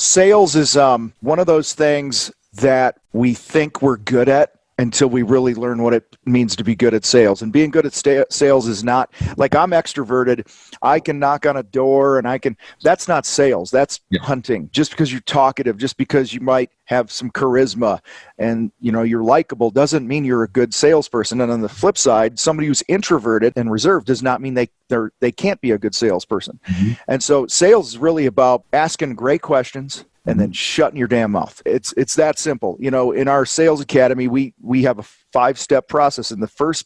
Sales is one of those things that we think we're good at until we really learn what it means to be good at sales. And being good at sales is not like, I'm extroverted. I can knock on a door and that's not sales. That's hunting. Just because you're talkative, just because you might have some charisma and, you're likable doesn't mean you're a good salesperson. And on the flip side, somebody who's introverted and reserved does not mean they can't be a good salesperson. Mm-hmm. And so sales is really about asking great questions and then shutting your damn mouth. It's that simple. In our sales academy, we have a 5-step process, and the first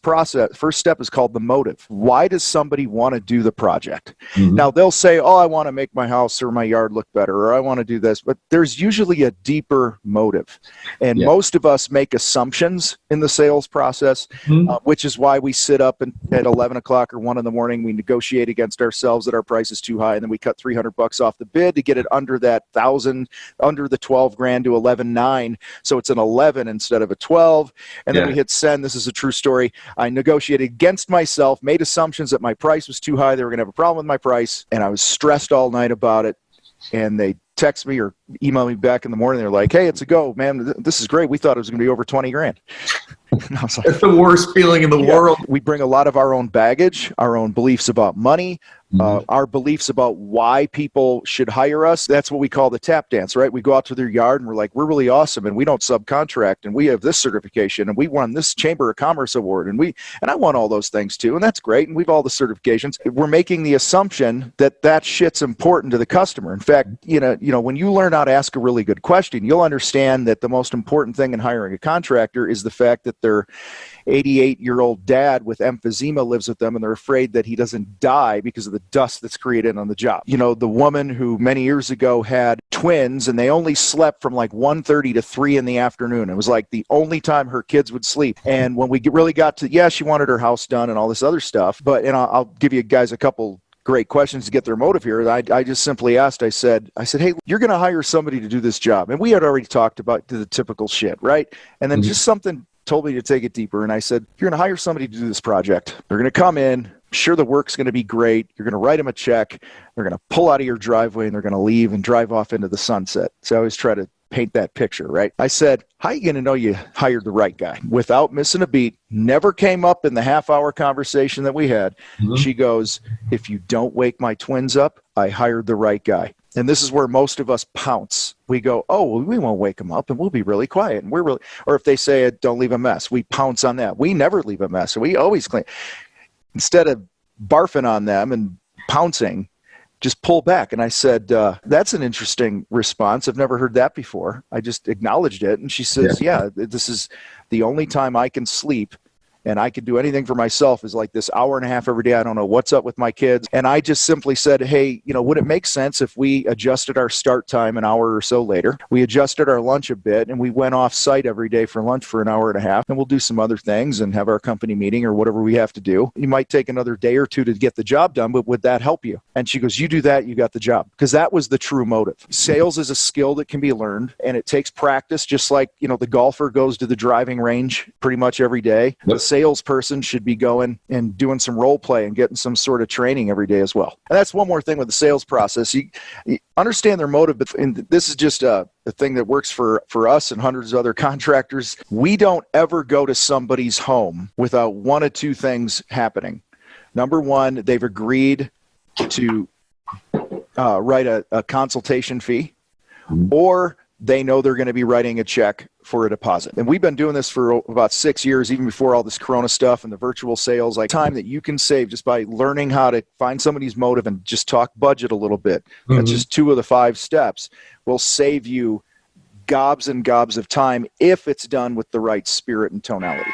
step is called the motive. Why does somebody want to do the project? Mm-hmm. Now they'll say, "Oh, I want to make my house or my yard look better, or I want to do this," but there's usually a deeper motive. And most of us make assumptions in the sales process, which is why we sit up at 11 o'clock or 1 in the morning. We negotiate against ourselves that our price is too high, and then we cut $300 off the bid to get it under that 1,000, under the 12 grand to 11,900, so it's an 11 instead of a 12, and then we hit send. This is a true story. I negotiated against myself, made assumptions that my price was too high. They were going to have a problem with my price, and I was stressed all night about it. And they text me or email me back in the morning. They're like, "Hey, it's a go, man. This is great. We thought it was going to be over 20 grand. I was like, that's the worst feeling in the world. We bring a lot of our own baggage, our own beliefs about money, our beliefs about why people should hire us. That's what we call the tap dance, right? We go out to their yard and we're like, "We're really awesome, and we don't subcontract, and we have this certification, and we won this Chamber of Commerce award, and I won all those things too, and that's great, and we've all the certifications." We're making the assumption that shit's important to the customer. In fact, when you learn how to ask a really good question, you'll understand that the most important thing in hiring a contractor is the fact that their 88-year-old dad with emphysema lives with them, and they're afraid that he doesn't die because of the dust that's created on the job. The woman who many years ago had twins, and they only slept from like 1:30 to 3 in the afternoon. It was like the only time her kids would sleep. And when we really got to, she wanted her house done and all this other stuff. But, I'll give you guys a couple great questions to get their motive here. I just simply asked, I said, "Hey, you're going to hire somebody to do this job." And we had already talked about the typical shit, right? And then just something told me to take it deeper. And I said, "You're going to hire somebody to do this project. They're going to come in. I'm sure the work's going to be great. You're going to write them a check. They're going to pull out of your driveway and they're going to leave and drive off into the sunset." So I always try to paint that picture, right? I said, "How are you going to know you hired the right guy?" Without missing a beat, never came up in the half-hour conversation that we had. She goes, "If you don't wake my twins up, I hired the right guy." And this is where most of us pounce. We go, "Oh, well, we won't wake them up, and we'll be really quiet." And or if they say, "Don't leave a mess," we pounce on that. We never leave a mess. We always clean. Instead of barfing on them and pouncing, just pull back. And I said, "That's an interesting response. I've never heard that before." I just acknowledged it. And she says, "Yeah, this is the only time I can sleep and I can do anything for myself is like this hour and a half every day. I don't know what's up with my kids." And I just simply said, "Hey, would it make sense if we adjusted our start time an hour or so later? We adjusted our lunch a bit, and we went off site every day for lunch for an hour and a half, and we'll do some other things and have our company meeting or whatever we have to do. You might take another day or two to get the job done, but would that help you?" And she goes, "You do that, you got the job." Because that was the true motive. Sales is a skill that can be learned, and it takes practice, just like, the golfer goes to the driving range pretty much every day. The salesperson should be going and doing some role play and getting some sort of training every day as well. And that's one more thing with the sales process. You understand their motive, but this is just a thing that works for us and hundreds of other contractors. We don't ever go to somebody's home without one of two things happening. Number one, they've agreed to write a consultation fee, or they know they're going to be writing a check for a deposit. And we've been doing this for about 6 years, even before all this Corona stuff and the virtual sales. Like, time that you can save just by learning how to find somebody's motive and just talk budget a little bit. That's just 2 of the 5 steps. Will save you gobs and gobs of time if it's done with the right spirit and tonality.